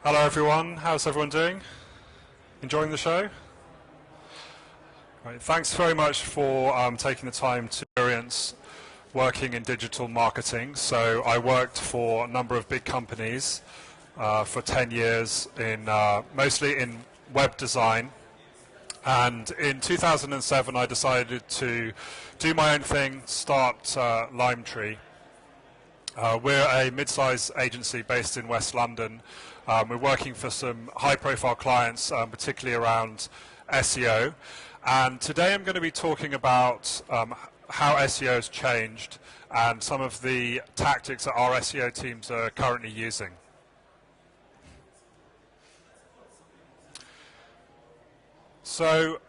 Hello everyone, how's everyone doing? Enjoying the show? Right. Thanks very much for taking the time to experience working in digital marketing. So I worked for a number of big companies for 10 years, mostly in web design. And in 2007 I decided to do my own thing, start LimeTree. We're a mid-sized agency based in West London. We're working for some high-profile clients, particularly around SEO. And today I'm going to be talking about how SEO has changed and some of the tactics that our SEO teams are currently using. So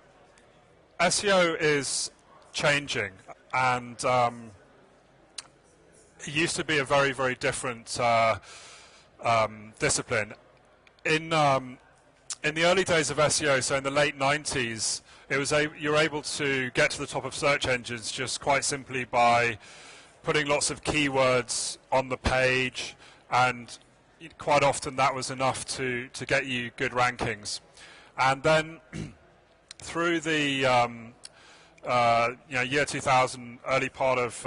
SEO is changing, and it used to be a very, very different discipline. In the early days of SEO, so in the late 90s, you were able to get to the top of search engines just quite simply by putting lots of keywords on the page, and quite often that was enough to get you good rankings. And then through the year 2000, early part of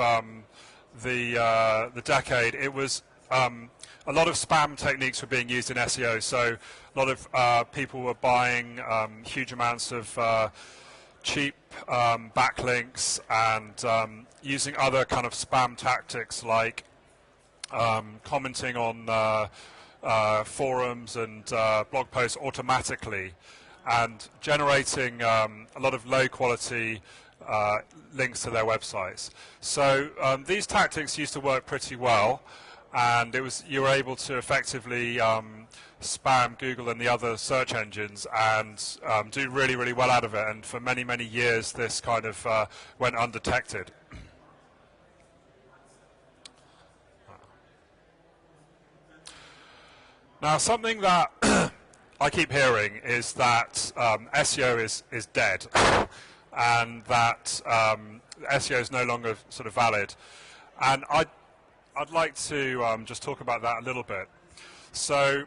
the decade, it was a lot of spam techniques were being used in SEO. So a lot of people were buying huge amounts of cheap backlinks and using other kind of spam tactics like commenting on forums and blog posts automatically and generating a lot of low quality links to their websites. So these tactics used to work pretty well, and you were able to effectively spam Google and the other search engines and do really, really well out of it. And for many, many years, this kind of went undetected. Now, something that I keep hearing is that SEO is dead, and that SEO is no longer sort of valid. And I'd like to just talk about that a little bit. So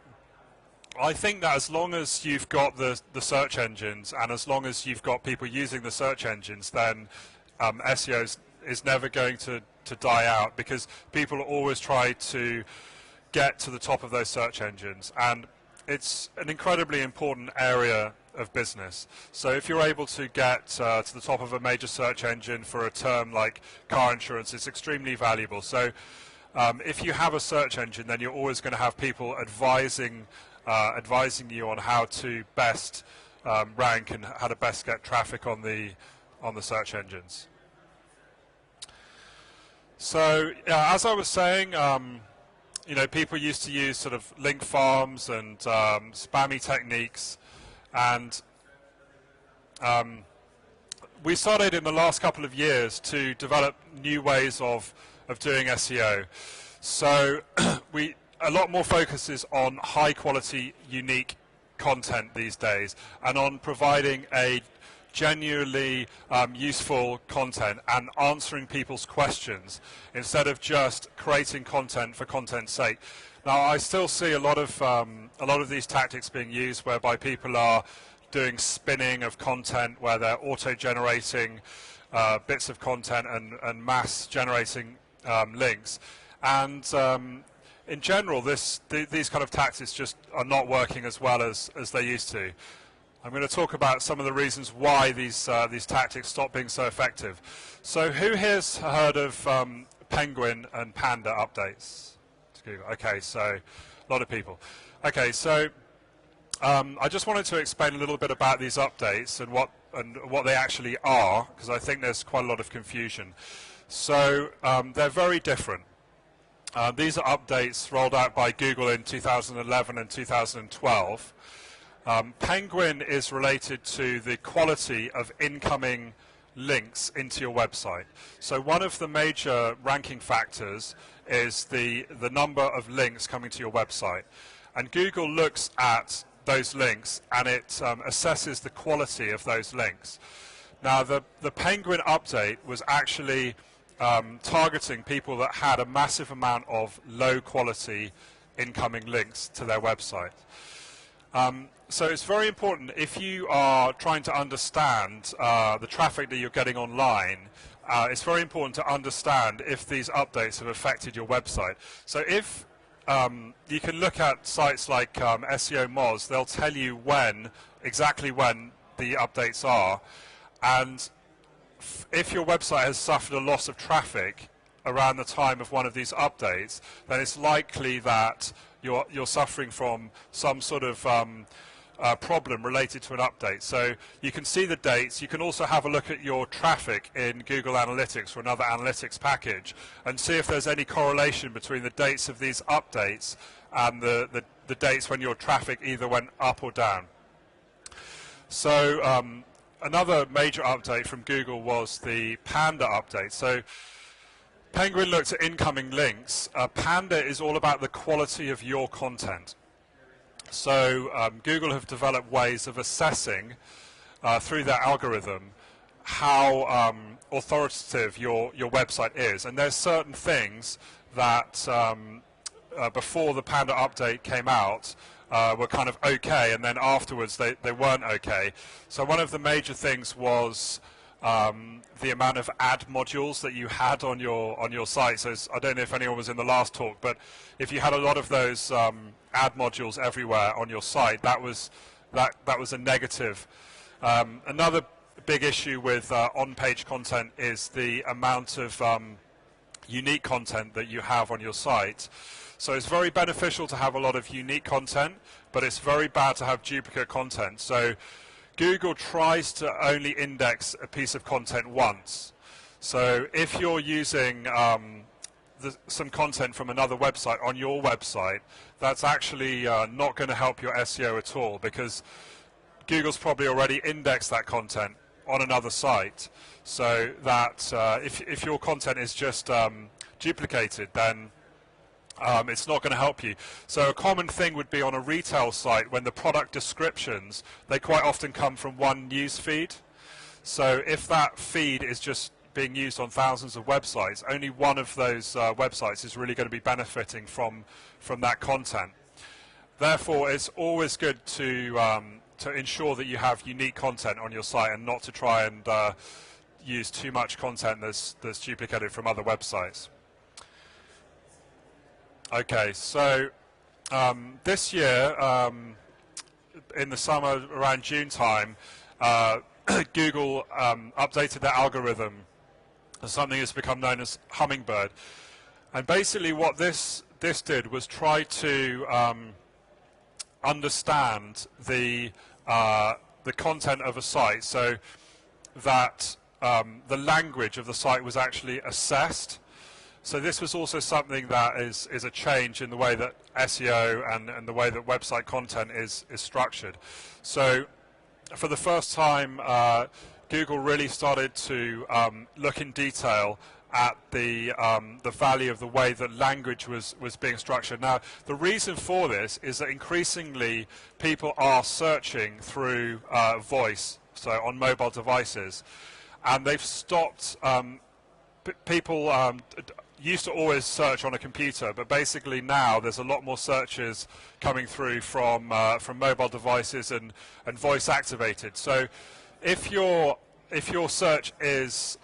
I think that as long as you've got the search engines, and as long as you've got people using the search engines, then SEO is never going to die out, because people always try to get to the top of those search engines. And it's an incredibly important area of business. So if you're able to get to the top of a major search engine for a term like car insurance, it's extremely valuable. So if you have a search engine, then you're always going to have people advising you on how to best rank and how to best get traffic on the search engines. So as I was saying, people used to use sort of link farms and spammy techniques, and we started in the last couple of years to develop new ways of doing SEO. So a lot more focus is on high quality, unique content these days, and on providing a genuinely useful content and answering people's questions instead of just creating content for content's sake. Now, I still see a lot of these tactics being used, whereby people are doing spinning of content, where they're auto-generating bits of content and mass generating links. And in general, these kind of tactics just are not working as well as they used to. I'm going to talk about some of the reasons why these tactics stopped being so effective. So who here's heard of Penguin and Panda updates to Google? Okay, so a lot of people. Okay, so I just wanted to explain a little bit about these updates and what they actually are, because I think there's quite a lot of confusion. So they're very different. These are updates rolled out by Google in 2011 and 2012. Penguin is related to the quality of incoming links into your website. So one of the major ranking factors is the number of links coming to your website. And Google looks at those links, and it assesses the quality of those links. Now, the Penguin update was actually targeting people that had a massive amount of low quality incoming links to their website. So it's very important if you are trying to understand the traffic that you're getting online. It's very important to understand if these updates have affected your website. So if you can look at sites like SEO Moz, they'll tell you exactly when the updates are, and if your website has suffered a loss of traffic around the time of one of these updates, then it's likely that you're suffering from some sort of problem related to an update. So you can see the dates. You can also have a look at your traffic in Google Analytics or another analytics package and see if there's any correlation between the dates of these updates and the dates when your traffic either went up or down. So another major update from Google was the Panda update. So Penguin looked at incoming links. Panda is all about the quality of your content. So Google have developed ways of assessing through their algorithm how authoritative your website is. And there's certain things that before the Panda update came out were kind of okay, and then afterwards they weren't okay. So one of the major things was the amount of ad modules that you had on your site. So I don't know if anyone was in the last talk, but if you had a lot of those ad modules everywhere on your site, that was a negative. Another big issue with on-page content is the amount of unique content that you have on your site. So it's very beneficial to have a lot of unique content, but it's very bad to have duplicate content. So Google tries to only index a piece of content once. So if you're using some content from another website on your website, that's actually not going to help your SEO at all, because Google's probably already indexed that content on another site. So that if your content is just duplicated, then it's not going to help you. So a common thing would be on a retail site, when the product descriptions, they quite often come from one news feed. So if that feed is just being used on thousands of websites, only one of those websites is really going to be benefiting from that content. Therefore, it's always good to ensure that you have unique content on your site and not to try and use too much content that's duplicated from other websites. Okay, so this year, in the summer, around June time, Google updated their algorithm to something that's become known as Hummingbird. And basically what this did was try to understand the content of a site, so that the language of the site was actually assessed. So this was also something that is a change in the way that SEO and the way that website content is structured. So for the first time, Google really started to look in detail at the value of the way that language was being structured. Now, the reason for this is that increasingly people are searching through voice, so on mobile devices, and they've stopped. People used to always search on a computer, but basically now there's a lot more searches coming through from mobile devices and voice activated. So if your search is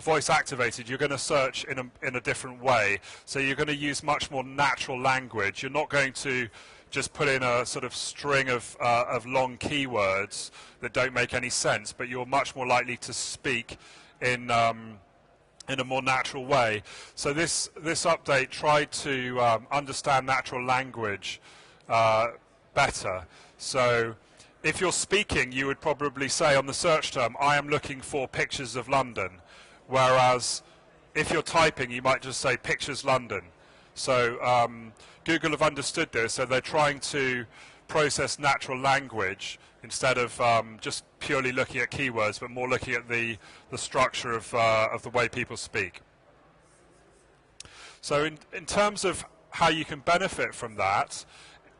voice activated, you're going to search in a different way. So you're going to use much more natural language. You're not going to just put in a sort of string of long keywords that don't make any sense, but you're much more likely to speak in a more natural way. So this update tried to understand natural language better. So if you're speaking, you would probably say on the search term, I am looking for pictures of London. Whereas if you're typing, you might just say pictures London. So Google have understood this, so they're trying to process natural language instead of just purely looking at keywords, but more looking at the structure of the way people speak. So in terms of how you can benefit from that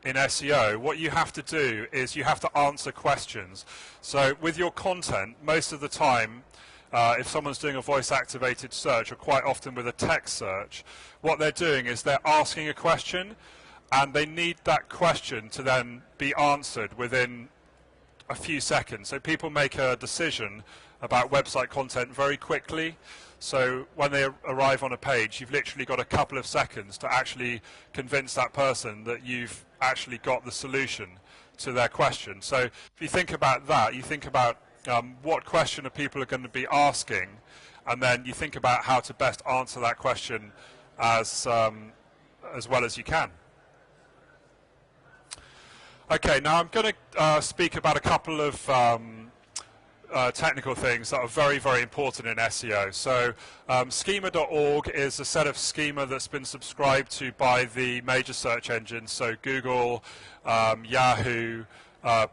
in SEO, what you have to do is you have to answer questions. So with your content, most of the time, if someone's doing a voice-activated search, or quite often with a text search, what they're doing is they're asking a question, and they need that question to then be answered within a few seconds. So people make a decision about website content very quickly. So when they arrive on a page, you've literally got a couple of seconds to actually convince that person that you've actually got the solution to their question. So if you think about that, you think about what question are people going to be asking, and then you think about how to best answer that question as well as you can. Okay, now I'm going to speak about a couple of technical things that are very, very important in SEO. So schema.org is a set of schema that's been subscribed to by the major search engines. So Google, Yahoo,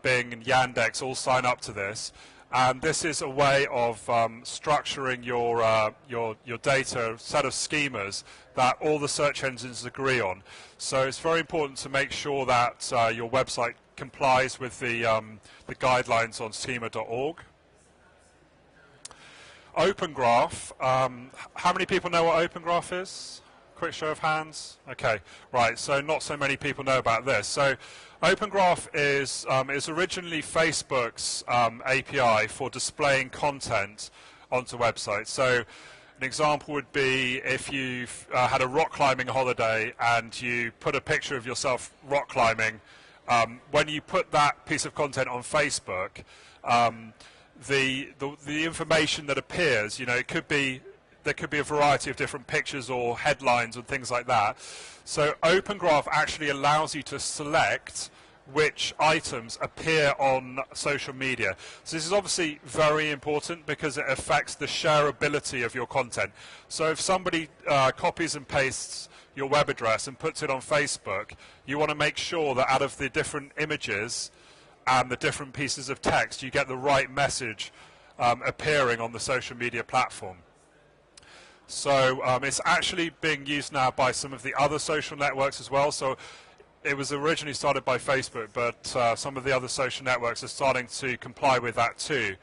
Bing, and Yandex all sign up to this. And this is a way of structuring your data, a set of schemas that all the search engines agree on. So it's very important to make sure that your website complies with the guidelines on schema.org. Open Graph. How many people know what Open Graph is? Quick show of hands. Okay, right. So not so many people know about this. So Open Graph is originally Facebook's API for displaying content onto websites. So an example would be if you've had a rock climbing holiday and you put a picture of yourself rock climbing. When you put that piece of content on Facebook, the information that appears, you know, there could be a variety of different pictures or headlines and things like that. So Open Graph actually allows you to select which items appear on social media. So this is obviously very important because it affects the shareability of your content. So if somebody copies and pastes your web address and puts it on Facebook, you want to make sure that out of the different images and the different pieces of text, you get the right message appearing on the social media platform. So it's actually being used now by some of the other social networks as well. So it was originally started by Facebook, but some of the other social networks are starting to comply with that too.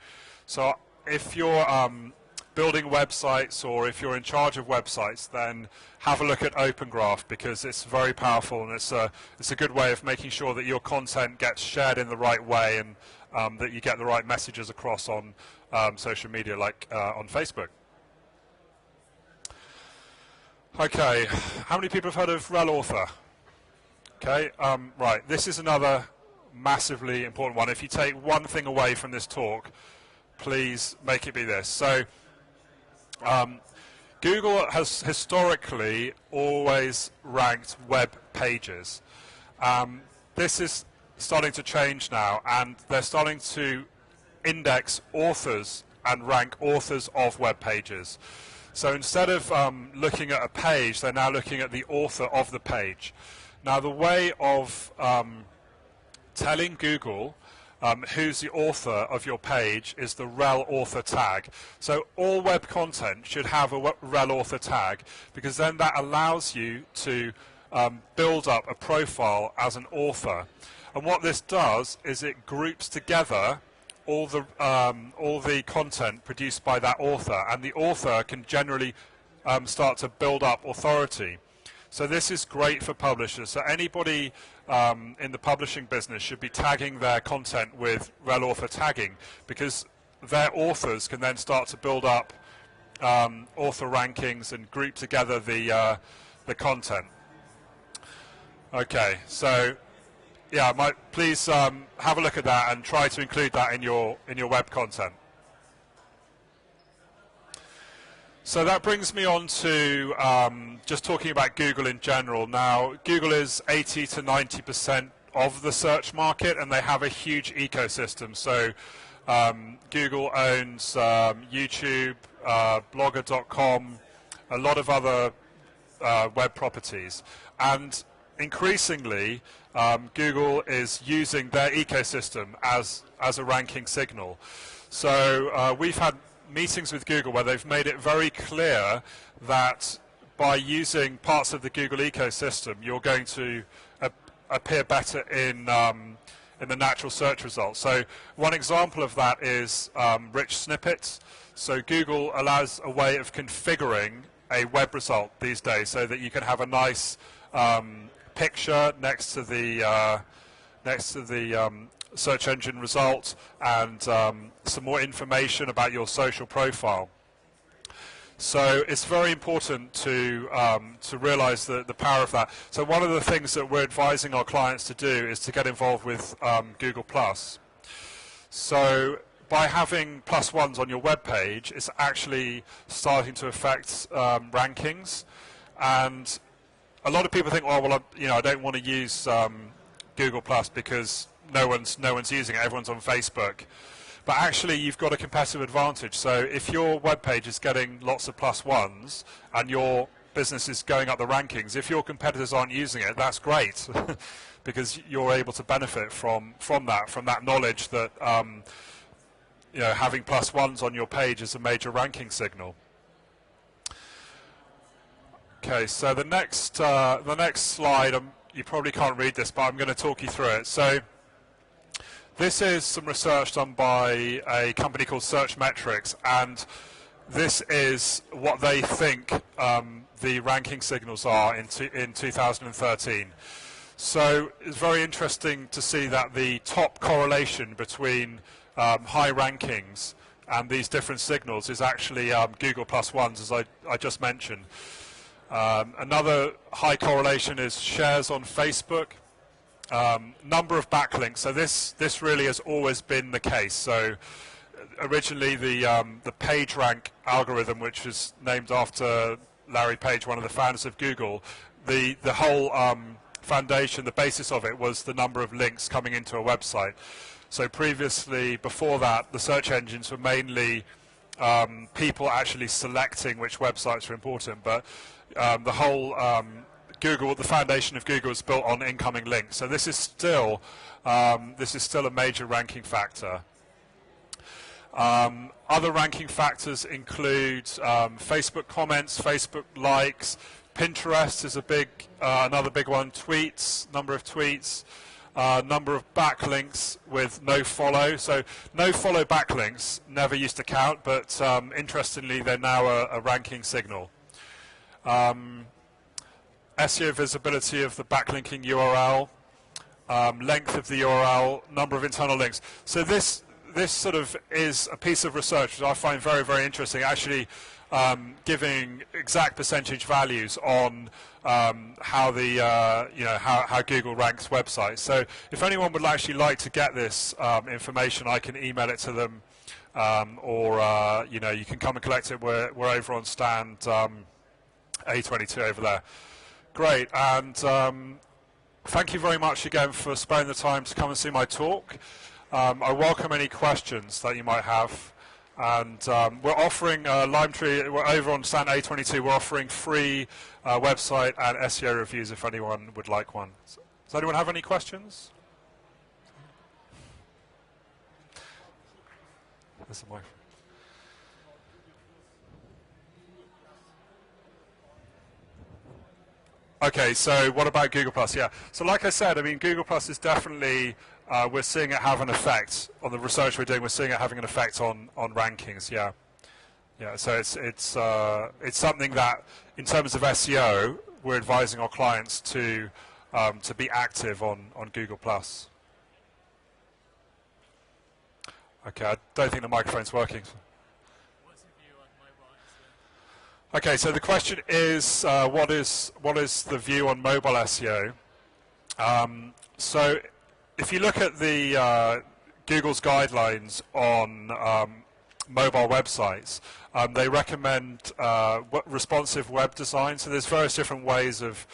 So if you're building websites or if you're in charge of websites, then have a look at Open Graph because it's very powerful and it's a good way of making sure that your content gets shared in the right way and that you get the right messages across on social media like on Facebook. Okay, how many people have heard of rel author? Okay, right, this is another massively important one. If you take one thing away from this talk, please make it be this. So Google has historically always ranked web pages. This is starting to change now, and they're starting to index authors and rank authors of web pages. So instead of looking at a page, they're now looking at the author of the page. Now the way of telling Google who's the author of your page is the rel author tag. So all web content should have a rel author tag because then that allows you to build up a profile as an author. And what this does is it groups together all the content produced by that author, and the author can generally start to build up authority. So this is great for publishers. So anybody in the publishing business should be tagging their content with rel author tagging because their authors can then start to build up author rankings and group together the content. Okay, so yeah, please have a look at that and try to include that in your web content. So that brings me on to just talking about Google in general. Now, Google is 80 to 90% of the search market, and they have a huge ecosystem. So Google owns YouTube, Blogger.com, a lot of other web properties, and increasingly Google is using their ecosystem as a ranking signal. So we've had meetings with Google where they've made it very clear that by using parts of the Google ecosystem, you're going to appear better in the natural search results. So one example of that is rich snippets. So Google allows a way of configuring a web result these days so that you can have a nice picture next to the search engine result, and some more information about your social profile. So it's very important to realize the power of that. So one of the things that we're advising our clients to do is to get involved with Google+. So by having +1s on your web page, it's actually starting to affect rankings. And a lot of people think, oh, well, I don't want to use Google+ because no one's using it. Everyone's on Facebook. But actually, you've got a competitive advantage. So if your web page is getting lots of +1s and your business is going up the rankings, if your competitors aren't using it, that's great, because you're able to benefit from that knowledge that having +1s on your page is a major ranking signal. Okay, so the next slide, you probably can't read this, but I'm going to talk you through it. So this is some research done by a company called Search Metrics, and this is what they think the ranking signals are in 2013. So it's very interesting to see that the top correlation between high rankings and these different signals is actually Google +1s, as I just mentioned. Another high correlation is shares on Facebook. Number of backlinks. So this really has always been the case. So originally the PageRank algorithm, which was named after Larry Page, one of the founders of Google, the whole foundation, the basis of it was the number of links coming into a website. So previously, before that, the search engines were mainly people actually selecting which websites were important, but the whole Google, the foundation of Google, is built on incoming links. So this is still a major ranking factor. Other ranking factors include Facebook comments, Facebook likes, Pinterest is another big one. Tweets, number of tweets, number of backlinks with no follow. So no follow backlinks never used to count, but interestingly, they're now a ranking signal. SEO visibility of the backlinking URL, length of the URL, number of internal links. So this sort of is a piece of research which I find very, very interesting, actually giving exact percentage values on how Google ranks websites. So if anyone would actually like to get this information, I can email it to them, or you can come and collect it. We're over on stand A22 over there. Great, and thank you very much again for sparing the time to come and see my talk. I welcome any questions that you might have, and we're offering LimeTree. We're over on stand A22. We're offering free website and SEO reviews if anyone would like one. Does anyone have any questions? This is my. Okay, so what about Google+? Yeah, so like I said, I mean, Google+ is definitely, we're seeing it have an effect on the research we're doing. We're seeing it having an effect on rankings. Yeah, yeah. So it's something that, in terms of SEO, we're advising our clients to be active on Google+. Okay, I don't think the microphone's working. Okay, so the question is, what is the view on mobile SEO? So if you look at the Google's guidelines on mobile websites, they recommend responsive web design. So there's various different ways of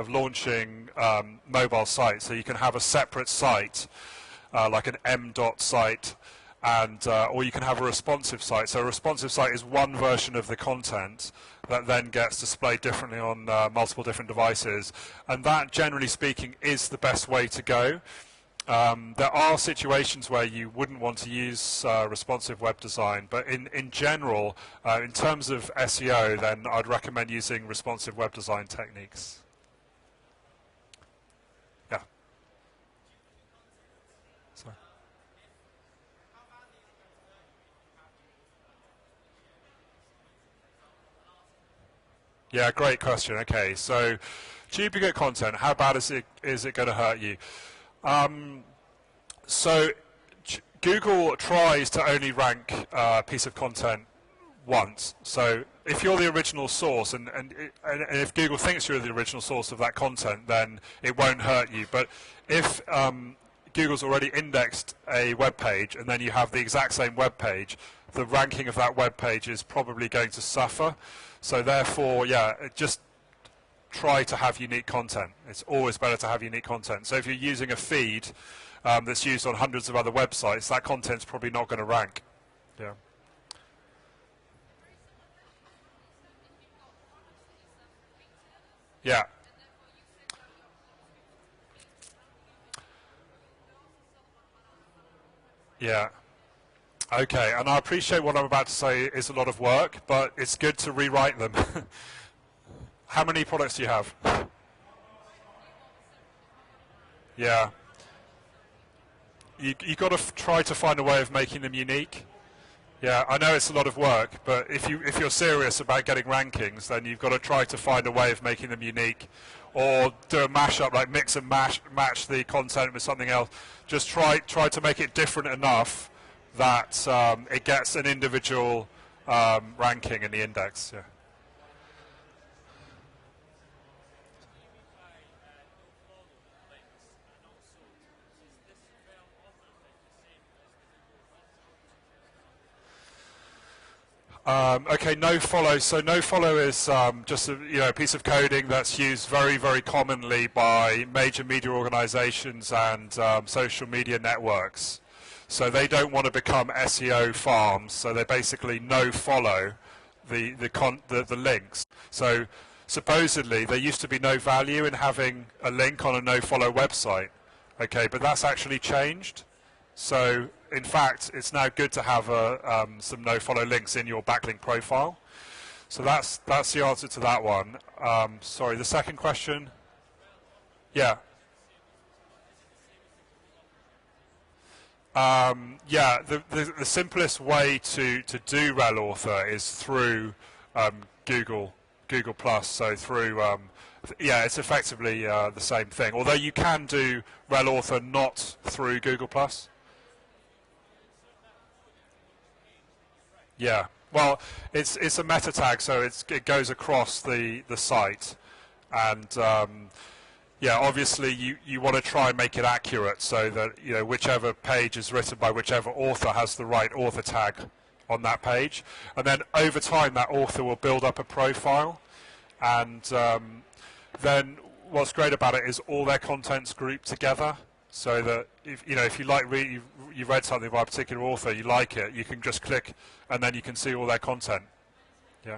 launching mobile sites. So you can have a separate site, like an m.dot site, and or you can have a responsive site. So a responsive site is one version of the content that then gets displayed differently on multiple different devices, and that, generally speaking, is the best way to go. There are situations where you wouldn't want to use responsive web design, but in general, in terms of SEO, then I'd recommend using responsive web design techniques. Yeah. Sorry. Yeah, great question. Okay, so duplicate content, how bad is it going to hurt you? So Google tries to only rank a piece of content once. So if you're the original source, and if Google thinks you're the original source of that content, then it won't hurt you. But if Google's already indexed a web page and then you have the exact same web page, the ranking of that web page is probably going to suffer. So therefore, yeah, just try to have unique content. It's always better to have unique content. So if you're using a feed that's used on hundreds of other websites, that content's probably not going to rank. Yeah. Yeah. Yeah. Okay, and I appreciate what I'm about to say is a lot of work, but it's good to rewrite them. How many products do you have? Yeah. You got to try to find a way of making them unique. Yeah, I know it's a lot of work, but if you're serious about getting rankings, then you've got to try to find a way of making them unique, or do a mashup, like mix and match the content with something else. Just try to make it different enough that it gets an individual ranking in the index. Yeah. Okay, no follow. So no follow is just a piece of coding that's used very, very commonly by major media organizations and social media networks. So they don't want to become SEO farms. So they basically no follow the links. So supposedly there used to be no value in having a link on a no follow website. Okay, but that's actually changed. So, in fact, it's now good to have some no-follow links in your backlink profile. So that's the answer to that one. Sorry, the second question? Yeah. Yeah, the simplest way to do rel author is through Google Plus. So through yeah, it's effectively the same thing. Although you can do rel author not through Google Plus. Yeah. Well, it's a meta tag, so it goes across the site, and yeah, obviously you want to try and make it accurate so that whichever page is written by whichever author has the right author tag on that page, and then over time that author will build up a profile, and then what's great about it is all their content's grouped together. So that if you you read something by a particular author, you like it, you can just click, and then you can see all their content. Yeah.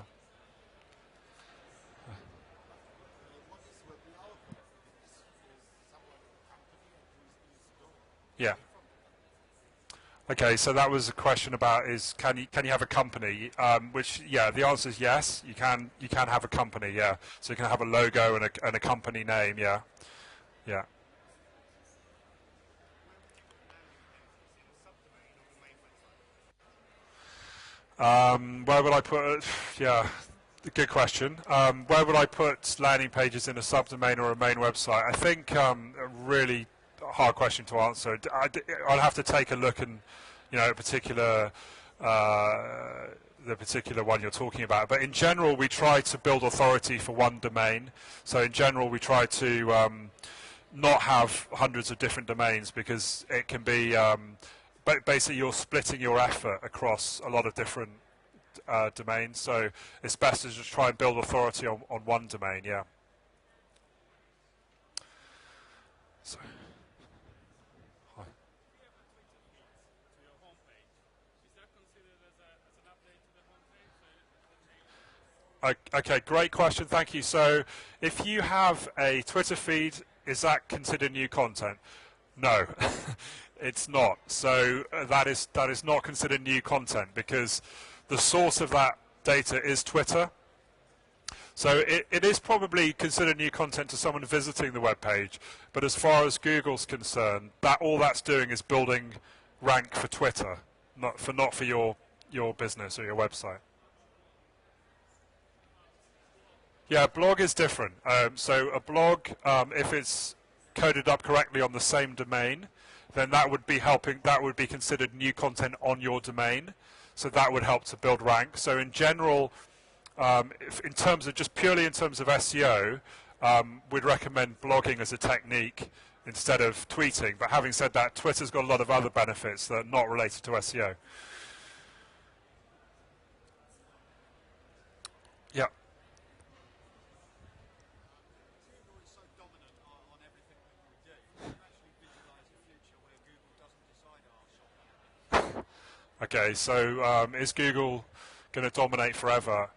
Yeah. Okay, so that was a question about can you have a company? Which the answer is yes. You can have a company. Yeah. So you can have a logo and a company name. Yeah. Yeah. Where would I put? Yeah, good question. Where would I put landing pages in a subdomain or a main website? I think a really hard question to answer. I'll have to take a look and a particular the particular one you're talking about. But in general, we try to build authority for one domain. So in general, we try to not have hundreds of different domains because it can be. But basically, you're splitting your effort across a lot of different domains. So it's best to just try and build authority on one domain. Yeah. So. Hi. Okay, great question. Thank you. So if you have a Twitter feed, is that considered new content? No, it's not. So that is not considered new content because the source of that data is Twitter. So it is probably considered new content to someone visiting the web page, but as far as Google's concerned, all that's doing is building rank for Twitter, not for your business or your website. Yeah, blog is different. So a blog, if it's coded up correctly on the same domain, then that would be helping. That would be considered new content on your domain. So that would help to build rank. So in general, in terms of just purely in terms of SEO, we'd recommend blogging as a technique instead of tweeting. But having said that, Twitter's got a lot of other benefits that are not related to SEO. Yeah. Okay, so is Google going to dominate forever?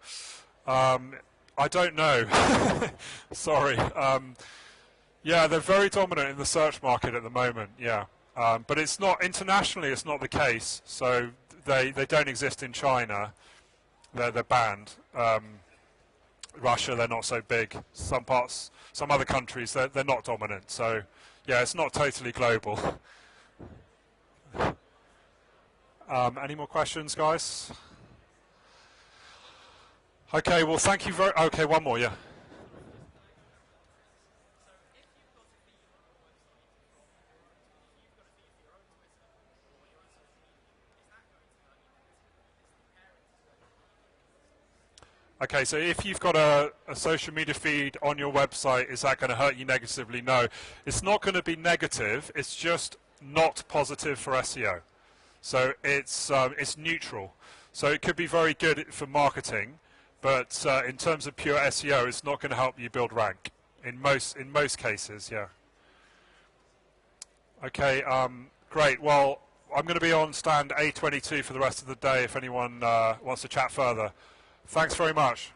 I don't know. Sorry. Yeah, they're very dominant in the search market at the moment. Yeah, but it's not internationally. It's not the case. So they don't exist in China. They're banned. Russia, they're not so big. Some other countries, they're not dominant. So yeah, it's not totally global. Any more questions, guys? Okay, well, thank you very. Okay, one more, yeah. Okay, so if you've got a social media feed on your website, is that going to hurt you negatively? No, it's not going to be negative. It's just not positive for SEO. So it's neutral. So it could be very good for marketing, but in terms of pure SEO, it's not going to help you build rank in most cases. Yeah. Okay. Great. Well, I'm going to be on stand A22 for the rest of the day. If anyone wants to chat further, thanks very much.